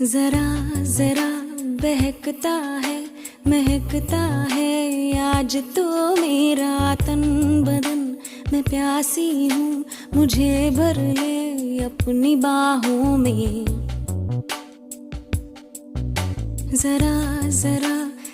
जरा जरा बहकता है, महकता है आज तो मेरा तन बदन। मैं प्यासी हूँ, मुझे भर ले अपनी बाहों में। जरा जरा